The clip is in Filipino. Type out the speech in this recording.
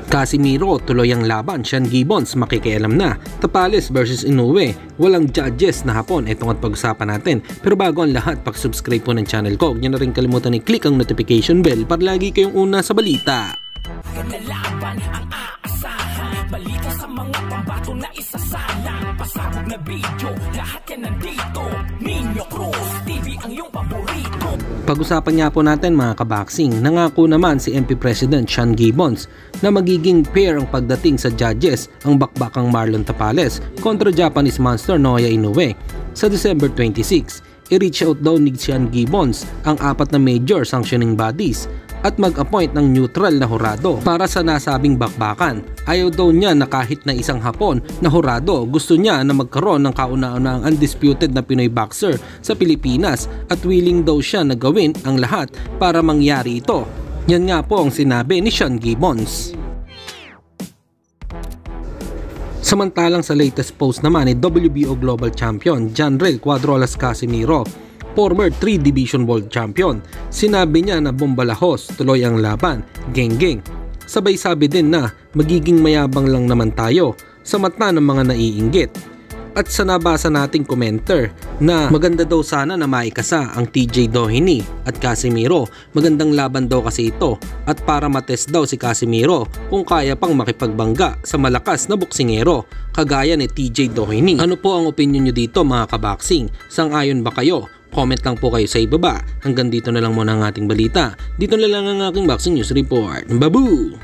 Casimiro, tuloy ang laban. Sean Gibbons, makikialam na. Tapales versus Inoue, walang judges na hapon. Itong at pag-usapan natin. Pero bago ang lahat, subscribe po ng channel ko. Huwag niyo na rin kalimutan i-click ang notification bell para lagi kayong una sa balita. Laban ang aasahan, balita sa mga pambato na isasalang, pasabog na video, lahat yan nandito. Minyo Cruz TV ang iyong paborito. Pag-usapan nga po natin mga kaboxing, nangako naman si MP President Sean Gibbons na magiging fair ang pagdating sa judges ang bakbakang Marlon Tapales kontra Japanese monster Naoya Inoue sa December 26. I-reach out daw ni Sean Gibbons ang 4 na major sanctioning bodies at mag-appoint ng neutral na hurado para sa nasabing bakbakan. Ayaw daw niya na kahit na isang Hapon na hurado, gusto niya na magkaroon ng kauna-unahang undisputed na Pinoy boxer sa Pilipinas at willing daw siya na gawin ang lahat para mangyari ito. Yan nga po ang sinabi ni Sean Gibbons. Samantalang sa latest post naman ni WBO Global Champion Janrel Cuadrolas Casimiro, former 3 Division World Champion, sinabi niya na bombalahos, tuloy ang laban, geng-geng. Sabay sabi din na magiging mayabang lang naman tayo sa mata ng mga naiinggit. At sa nabasa nating commenter na maganda daw sana na maikasa ang TJ Doheny at Casimiro, magandang laban daw kasi ito at para matest daw si Casimiro kung kaya pang makipagbangga sa malakas na boksingero kagaya ni TJ Doheny. Ano po ang opinion nyo dito mga kaboxing? Sang-ayon ba kayo? Comment lang po kayo sa ibaba. Hanggang dito na lang muna ang ating balita. Dito na lang ang aking boxing news report. Babu!